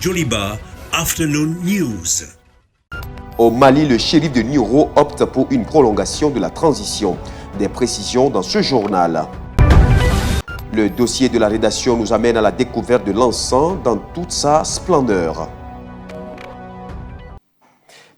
Joliba Afternoon News. Au Mali, le shérif de Nioro opte pour une prolongation de la transition. Des précisions dans ce journal. Le dossier de la rédaction nous amène à la découverte de l'encens dans toute sa splendeur.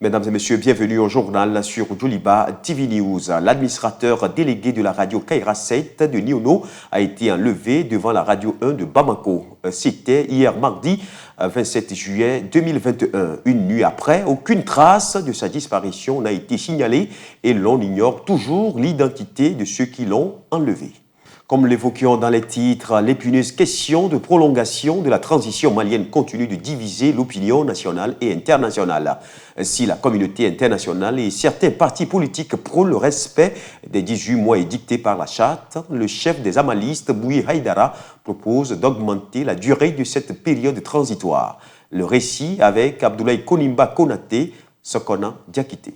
Mesdames et messieurs, bienvenue au journal sur Joliba TV News. L'administrateur délégué de la radio Kaira 7 de Niono a été enlevé devant la radio 1 de Bamako. C'était hier mardi 27 juillet 2021. Une nuit après, aucune trace de sa disparition n'a été signalée et l'on ignore toujours l'identité de ceux qui l'ont enlevé. Comme l'évoquions dans les titres, l'épineuse question de prolongation de la transition malienne continue de diviser l'opinion nationale et internationale. Si la communauté internationale et certains partis politiques prônent le respect des 18 mois édictés par la charte, le chef des Amalistes, Bouye Haïdara, propose d'augmenter la durée de cette période transitoire. Le récit avec Abdoulaye Konimba Konaté, Sokona Diakité.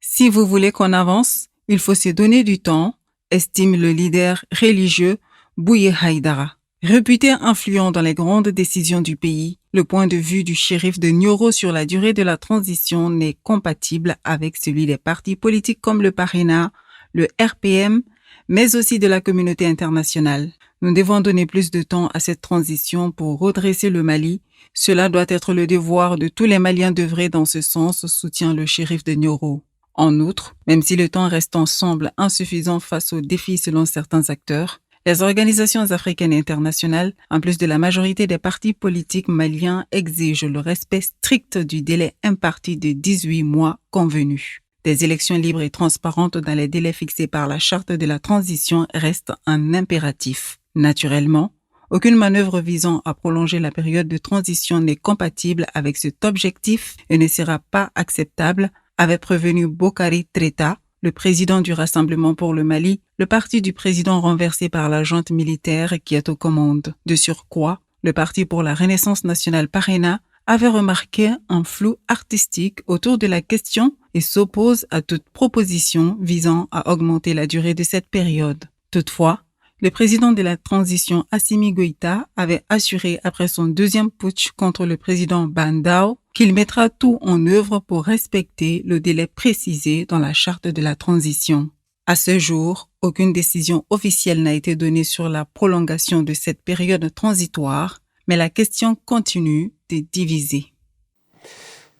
Si vous voulez qu'on avance, il faut se donner du temps, estime le leader religieux Bouye Haïdara. Réputé influent dans les grandes décisions du pays, le point de vue du shérif de Nioro sur la durée de la transition n'est compatible avec celui des partis politiques comme le PARENA, le RPM, mais aussi de la communauté internationale. Nous devons donner plus de temps à cette transition pour redresser le Mali. Cela doit être le devoir de tous les Maliens d'œuvrer dans ce sens, soutient le shérif de Nioro. En outre, même si le temps restant semble insuffisant face aux défis selon certains acteurs, les organisations africaines et internationales, en plus de la majorité des partis politiques maliens, exigent le respect strict du délai imparti de 18 mois convenu. Des élections libres et transparentes dans les délais fixés par la charte de la transition restent un impératif. Naturellement, aucune manœuvre visant à prolonger la période de transition n'est compatible avec cet objectif et ne sera pas acceptable, avait prévenu Bokari Treta, le président du Rassemblement pour le Mali, le parti du président renversé par la junte militaire qui est aux commandes. De surcroît, le Parti pour la Renaissance nationale PARENA avait remarqué un flou artistique autour de la question et s'oppose à toute proposition visant à augmenter la durée de cette période. Toutefois, le président de la transition Assimi Goïta avait assuré après son deuxième putsch contre le président Bandao qu'il mettra tout en œuvre pour respecter le délai précisé dans la charte de la transition. À ce jour, aucune décision officielle n'a été donnée sur la prolongation de cette période transitoire, mais la question continue de diviser.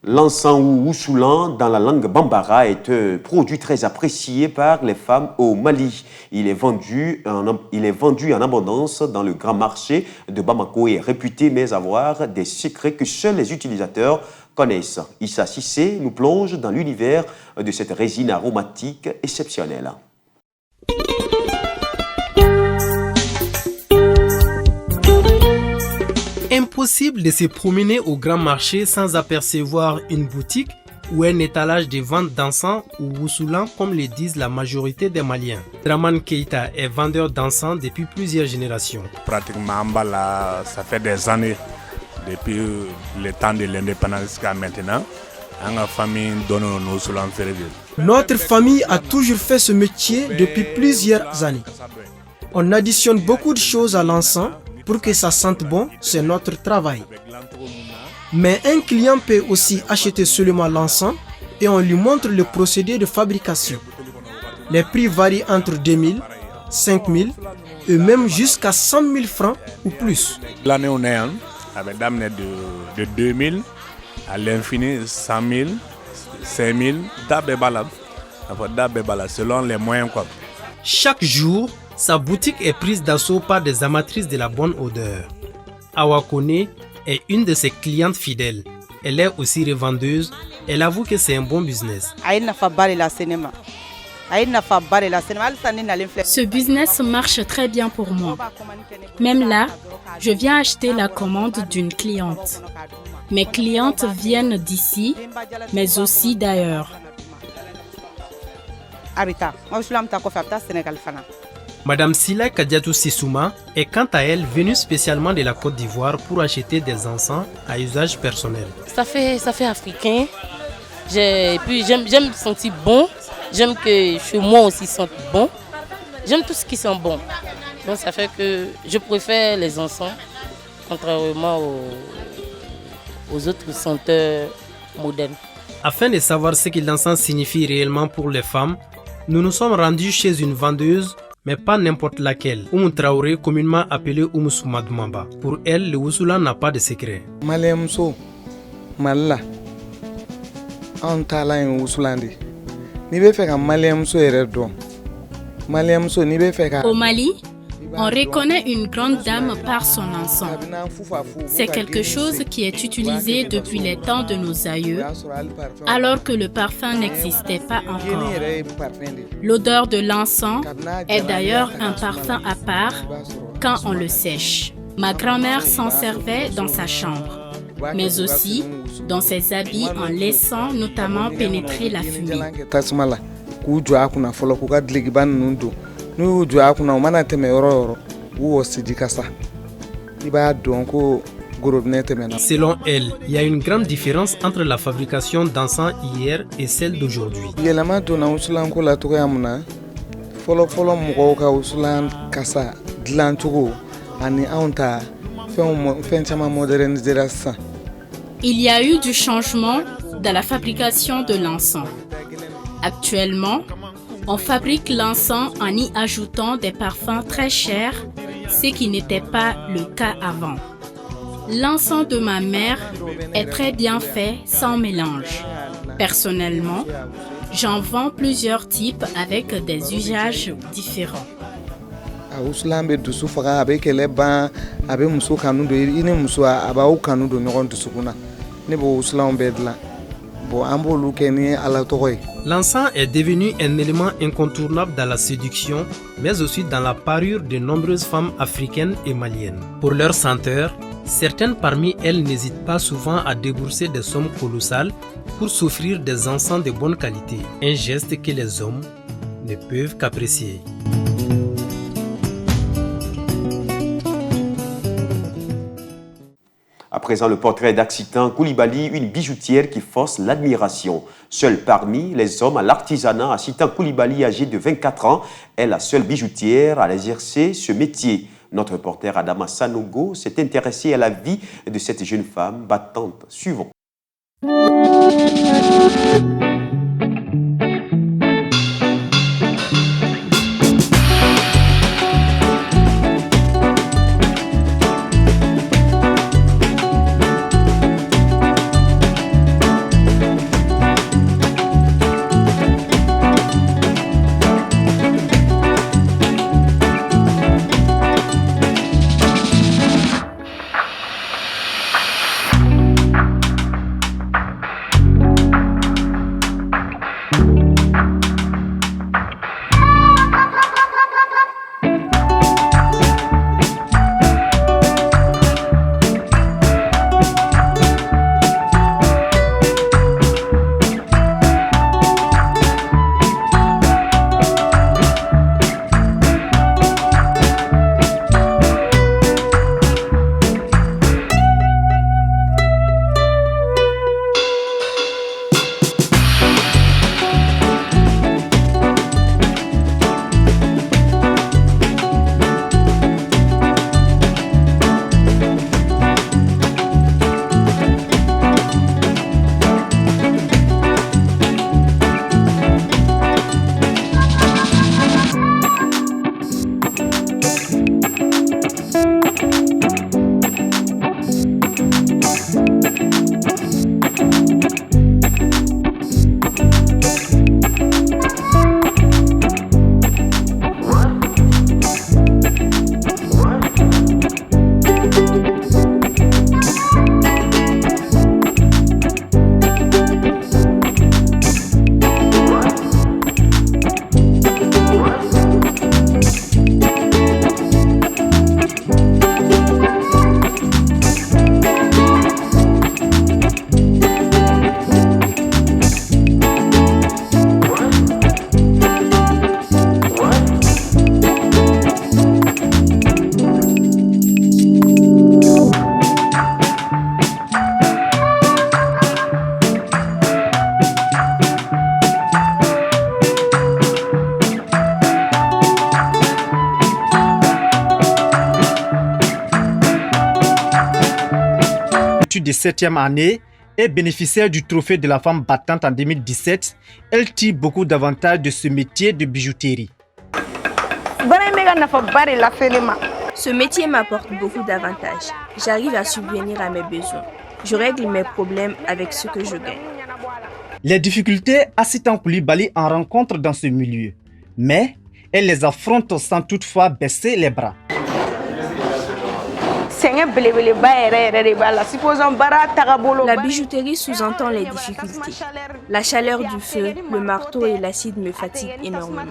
L'encens ou Oussoulan dans la langue bambara est un produit très apprécié par les femmes au Mali. Il est vendu en abondance dans le grand marché de Bamako et est réputé mais avoir des secrets que seuls les utilisateurs connaissent. Issa Sissé nous plonge dans l'univers de cette résine aromatique exceptionnelle. Impossible de se promener au grand marché sans apercevoir une boutique ou un étalage de vente d'encens ou Oussoulan comme le disent la majorité des Maliens. Draman Keita est vendeur d'encens depuis plusieurs générations. Pratiquement, ça fait des années, depuis le temps de l'indépendance jusqu'à maintenant. Notre famille a toujours fait ce métier depuis plusieurs années. On additionne beaucoup de choses à l'encens pour que ça sente bon, c'est notre travail. Mais un client peut aussi acheter seulement l'encens et on lui montre le procédé de fabrication. Les prix varient entre 2000, 5000 et même jusqu'à 100 000 francs ou plus. L'année on est avec d'amener de 2000 à l'infini, 100 000, 5 000, selon les moyens. Chaque jour, sa boutique est prise d'assaut par des amatrices de la bonne odeur. Awakone est une de ses clientes fidèles. Elle est aussi revendeuse. Elle avoue que c'est un bon business. Ce business marche très bien pour moi. Même là, je viens acheter la commande d'une cliente. Mes clientes viennent d'ici, mais aussi d'ailleurs. Madame Sila Kadiatou Sissouma est quant à elle venue spécialement de la Côte d'Ivoire pour acheter des encens à usage personnel. Ça fait africain. Puis j'aime sentir bon. J'aime que chez moi aussi sente bon. J'aime tout ce qui sent bon. Donc ça fait que je préfère les encens contrairement aux autres senteurs modernes. Afin de savoir ce que l'encens signifie réellement pour les femmes, nous nous sommes rendus chez une vendeuse, mais pas n'importe laquelle, Oumou Traoré, communément appelée Oumou Soumadoumamba. Pour elle, le Wousoula n'a pas de secret. Maliamso, Malla, on tala en Wousoulandi. Ni be fait un Maliamso eredo. Maliamso ni be fait Au Mali, on reconnaît une grande dame par son encens. C'est quelque chose qui est utilisé depuis les temps de nos aïeux, alors que le parfum n'existait pas encore. L'odeur de l'encens est d'ailleurs un parfum à part quand on le sèche. Ma grand-mère s'en servait dans sa chambre, mais aussi dans ses habits en laissant notamment pénétrer la fumée. Selon elle, il y a une grande différence entre la fabrication d'encens hier et celle d'aujourd'hui. Il y a eu du changement dans la fabrication de l'encens. Actuellement, on fabrique l'encens en y ajoutant des parfums très chers, ce qui n'était pas le cas avant. L'encens de ma mère est très bien fait sans mélange. Personnellement, j'en vends plusieurs types avec des usages différents. L'encens est devenu un élément incontournable dans la séduction, mais aussi dans la parure de nombreuses femmes africaines et maliennes. Pour leur senteur, certaines parmi elles n'hésitent pas souvent à débourser des sommes colossales pour s'offrir des encens de bonne qualité, un geste que les hommes ne peuvent qu'apprécier. À présent, le portrait d'Axitan Koulibaly, une bijoutière qui force l'admiration. Seule parmi les hommes à l'artisanat, Axitan Koulibaly, âgée de 24 ans, est la seule bijoutière à exercer ce métier. Notre reporter Adama Sanogo s'est intéressé à la vie de cette jeune femme battante. Suivons. études de 7e année et bénéficiaire du trophée de la femme battante en 2017, elle tire beaucoup d'avantages de ce métier de bijouterie. Ce métier m'apporte beaucoup d'avantages. J'arrive à subvenir à mes besoins. Je règle mes problèmes avec ce que je gagne. Les difficultés, Assitan Coulibaly en rencontre dans ce milieu, mais elle les affronte sans toutefois baisser les bras. La bijouterie sous-entend les difficultés. La chaleur du feu, le marteau et l'acide me fatiguent énormément.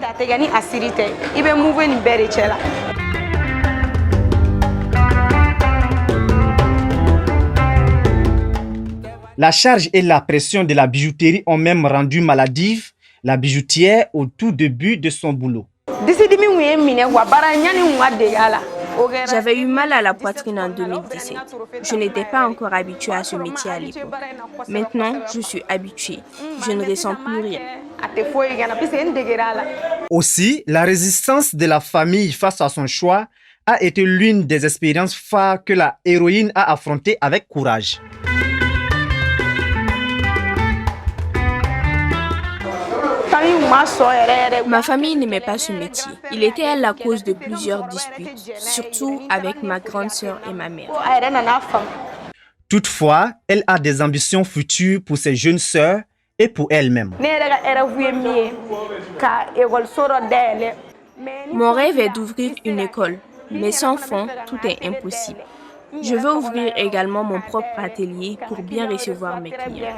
La charge et la pression de la bijouterie ont même rendu maladive la bijoutière au tout début de son boulot. J'avais eu mal à la poitrine en 2017. Je n'étais pas encore habituée à ce métier à l'époque. Maintenant, je suis habituée. Je ne ressens plus rien. Aussi, la résistance de la famille face à son choix a été l'une des expériences phares que la héroïne a affrontées avec courage. Ma famille n'aimait pas ce métier. Il était à la cause de plusieurs disputes, surtout avec ma grande sœur et ma mère. Toutefois, elle a des ambitions futures pour ses jeunes sœurs et pour elle-même. Mon rêve est d'ouvrir une école, mais sans fonds, tout est impossible. Je veux ouvrir également mon propre atelier pour bien recevoir mes clients.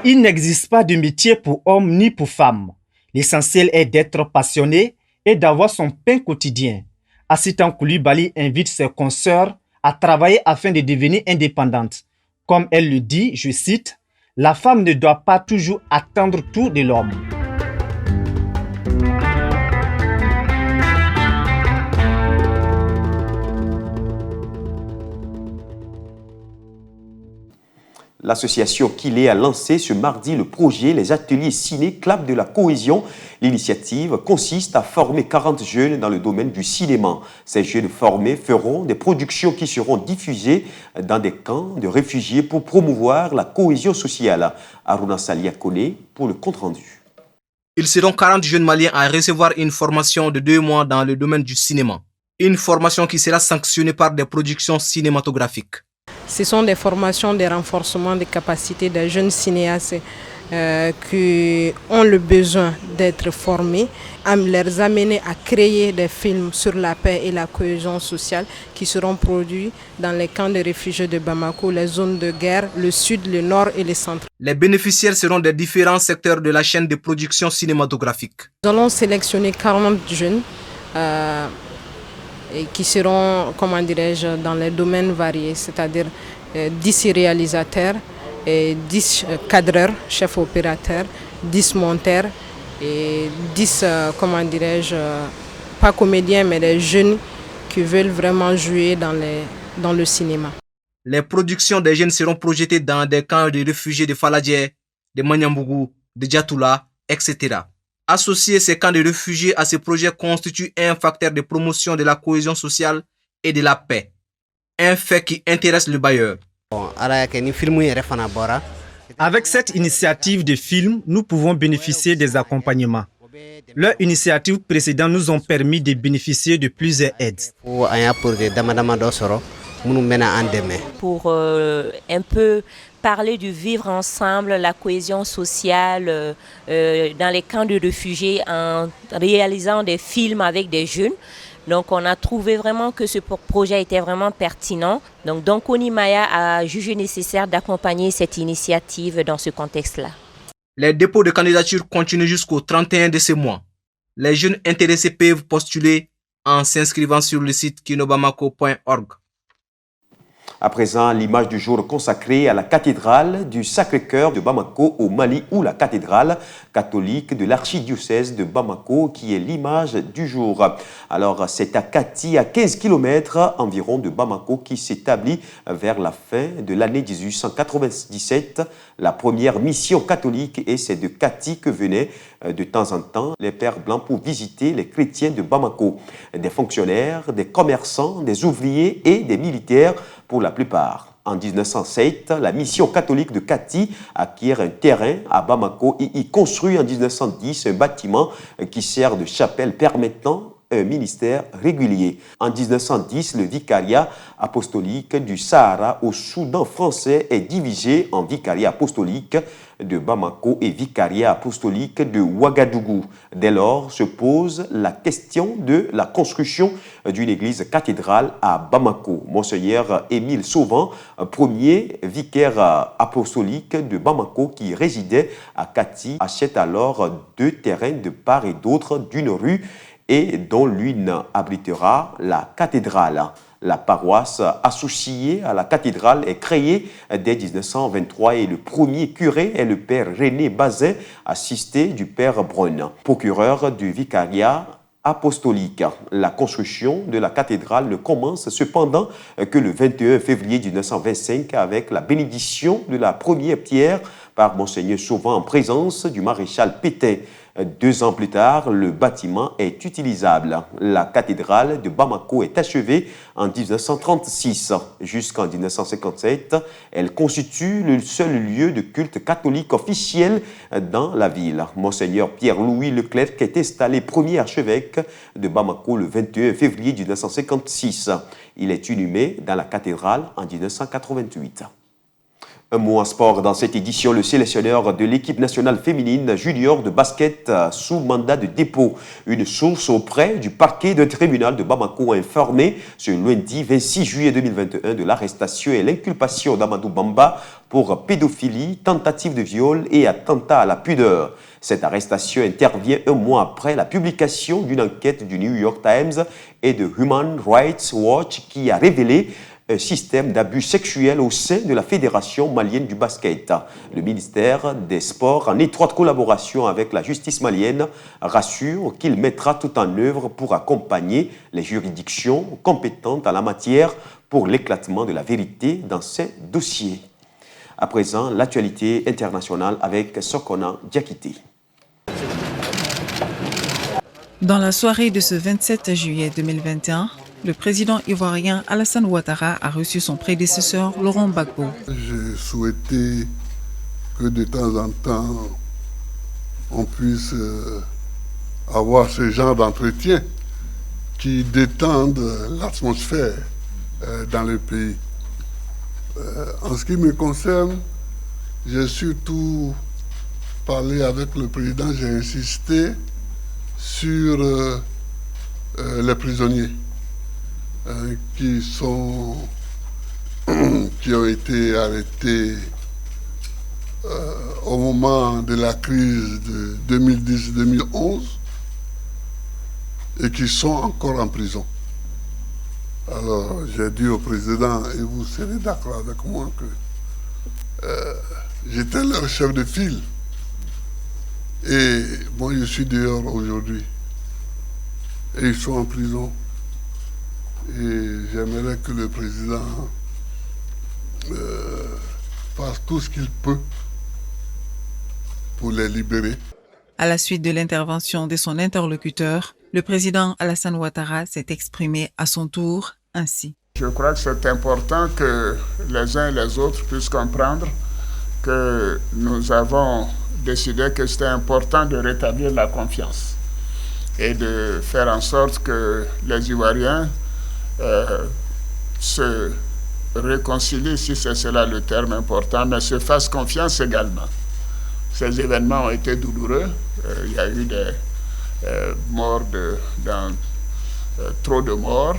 Il n'existe pas de métier pour hommes ni pour femmes. L'essentiel est d'être passionné et d'avoir son pain quotidien. Assitan Coulibaly invite ses consoeurs à travailler afin de devenir indépendantes. Comme elle le dit, je cite, « La femme ne doit pas toujours attendre tout de l'homme. » L'association Kilé a lancé ce mardi le projet Les Ateliers Ciné Clap de la Cohésion. L'initiative consiste à former 40 jeunes dans le domaine du cinéma. Ces jeunes formés feront des productions qui seront diffusées dans des camps de réfugiés pour promouvoir la cohésion sociale. Aruna Salia Kone pour le compte-rendu. Ils seront 40 jeunes maliens à recevoir une formation de 2 mois dans le domaine du cinéma. Une formation qui sera sanctionnée par des productions cinématographiques. Ce sont des formations de renforcement des capacités des jeunes cinéastes qui ont le besoin d'être formés, à les amener à créer des films sur la paix et la cohésion sociale qui seront produits dans les camps de réfugiés de Bamako, les zones de guerre, le sud, le nord et le centre. Les bénéficiaires seront des différents secteurs de la chaîne de production cinématographique. Nous allons sélectionner 40 jeunes et qui seront, comment dirais-je, dans les domaines variés, c'est-à-dire 10 réalisateurs, 10 cadreurs, chefs opérateurs, 10 monteurs et 10, comment dirais-je, pas comédiens, mais des jeunes qui veulent vraiment jouer dans le cinéma. Les productions des jeunes seront projetées dans des camps de réfugiés de Faladje, de Manyambougou, de Djatoula, etc. Associer ces camps de réfugiés à ces projets constitue un facteur de promotion de la cohésion sociale et de la paix. Un fait qui intéresse le bailleur. Avec cette initiative de film, nous pouvons bénéficier des accompagnements. Leurs initiatives précédentes nous ont permis de bénéficier de plusieurs aides. Pour un peu parler du vivre ensemble, la cohésion sociale dans les camps de réfugiés en réalisant des films avec des jeunes. Donc on a trouvé vraiment que ce projet était vraiment pertinent. Donc Donkoni Maya a jugé nécessaire d'accompagner cette initiative dans ce contexte-là. Les dépôts de candidature continuent jusqu'au 31 de ce mois. Les jeunes intéressés peuvent postuler en s'inscrivant sur le site kinobamako.org. À présent, l'image du jour consacrée à la cathédrale du Sacré-Cœur de Bamako au Mali, ou la cathédrale catholique de l'archidiocèse de Bamako qui est l'image du jour. Alors, c'est à Kati, à 15 km environ de Bamako, qui s'établit vers la fin de l'année 1897 la première mission catholique, et c'est de Kati que venaient de temps en temps les pères blancs pour visiter les chrétiens de Bamako. Des fonctionnaires, des commerçants, des ouvriers et des militaires pour la plupart. En 1907, la mission catholique de Kati acquiert un terrain à Bamako et y construit en 1910 un bâtiment qui sert de chapelle permettant un ministère régulier. En 1910, le vicariat apostolique du Sahara au Soudan français est divisé en vicariat apostolique de Bamako et vicariat apostolique de Ouagadougou. Dès lors se pose la question de la construction d'une église cathédrale à Bamako. Monseigneur Émile Sauvant, premier vicaire apostolique de Bamako qui résidait à Kati, achète alors 2 terrains de part et d'autre d'une rue et dont l'une abritera la cathédrale. La paroisse associée à la cathédrale est créée dès 1923 et le premier curé est le père René Bazin, assisté du père Brun, procureur du vicariat apostolique. La construction de la cathédrale ne commence cependant que le 21 février 1925 avec la bénédiction de la première pierre par Monseigneur Sauvant en présence du maréchal Pétain. 2 ans plus tard, le bâtiment est utilisable. La cathédrale de Bamako est achevée en 1936. Jusqu'en 1957, elle constitue le seul lieu de culte catholique officiel dans la ville. Monseigneur Pierre-Louis Leclerc est installé premier archevêque de Bamako le 21 février 1956. Il est inhumé dans la cathédrale en 1988. Un mot en sport dans cette édition, le sélectionneur de l'équipe nationale féminine junior de basket sous mandat de dépôt. Une source auprès du parquet d'un tribunal de Bamako a informé ce lundi 26 juillet 2021 de l'arrestation et l'inculpation d'Amadou Bamba pour pédophilie, tentative de viol et attentat à la pudeur. Cette arrestation intervient un mois après la publication d'une enquête du New York Times et de Human Rights Watch qui a révélé un système d'abus sexuels au sein de la Fédération malienne du basket. Le ministère des Sports, en étroite collaboration avec la justice malienne, rassure qu'il mettra tout en œuvre pour accompagner les juridictions compétentes en la matière pour l'éclatement de la vérité dans ces dossiers. À présent, l'actualité internationale avec Sokona Diakité. Dans la soirée de ce 27 juillet 2021, le président ivoirien Alassane Ouattara a reçu son prédécesseur Laurent Gbagbo. J'ai souhaité que de temps en temps, on puisse avoir ce genre d'entretien qui détendent l'atmosphère dans le pays. En ce qui me concerne, j'ai surtout parlé avec le président, j'ai insisté sur les prisonniers qui ont été arrêtés au moment de la crise de 2010-2011 et qui sont encore en prison. Alors j'ai dit au président, et vous serez d'accord avec moi, que j'étais leur chef de file. Et moi je suis dehors aujourd'hui. Et ils sont en prison. Et j'aimerais que le président fasse tout ce qu'il peut pour les libérer. À la suite de l'intervention de son interlocuteur, le président Alassane Ouattara s'est exprimé à son tour ainsi. Je crois que c'est important que les uns et les autres puissent comprendre que nous avons décidé que c'était important de rétablir la confiance et de faire en sorte que les Ivoiriens se réconcilient, si c'est cela le terme important, mais se fassent confiance également. Ces événements ont été douloureux. Il y a eu des morts, trop de morts,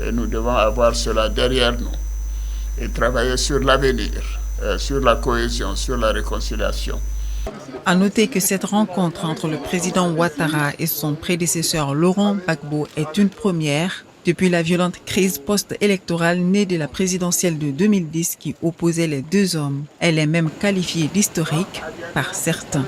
et nous devons avoir cela derrière nous et travailler sur l'avenir, sur la cohésion, sur la réconciliation. À noter que cette rencontre entre le président Ouattara et son prédécesseur Laurent Gbagbo est une première depuis la violente crise post-électorale née de la présidentielle de 2010 qui opposait les deux hommes. Elle est même qualifiée d'historique par certains.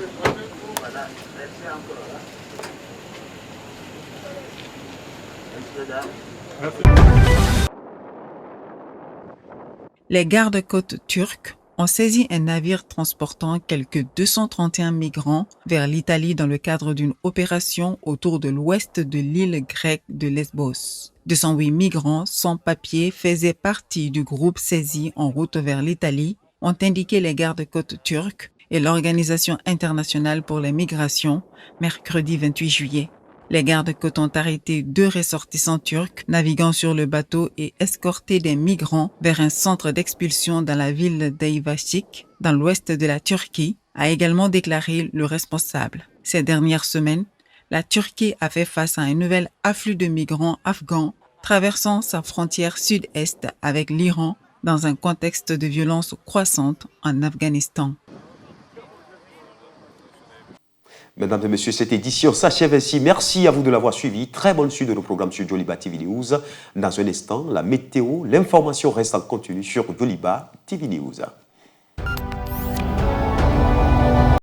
Les gardes-côtes turcs ont saisi un navire transportant quelques 231 migrants vers l'Italie dans le cadre d'une opération autour de l'ouest de l'île grecque de Lesbos. 208 migrants sans papier faisaient partie du groupe saisi en route vers l'Italie, ont indiqué les gardes-côtes turcs et l'Organisation internationale pour les migrations mercredi 28 juillet. Les gardes-côtes ont arrêté 2 ressortissants turcs naviguant sur le bateau et escorté des migrants vers un centre d'expulsion dans la ville d'Ayvasik, dans l'ouest de la Turquie, a également déclaré le responsable. Ces dernières semaines, la Turquie a fait face à un nouvel afflux de migrants afghans traversant sa frontière sud-est avec l'Iran dans un contexte de violence croissante en Afghanistan. Mesdames et messieurs, cette édition s'achève ainsi. Merci à vous de l'avoir suivi. Très bonne suite de nos programmes sur Joliba TV News. Dans un instant, la météo, l'information reste en continu sur Joliba TV News.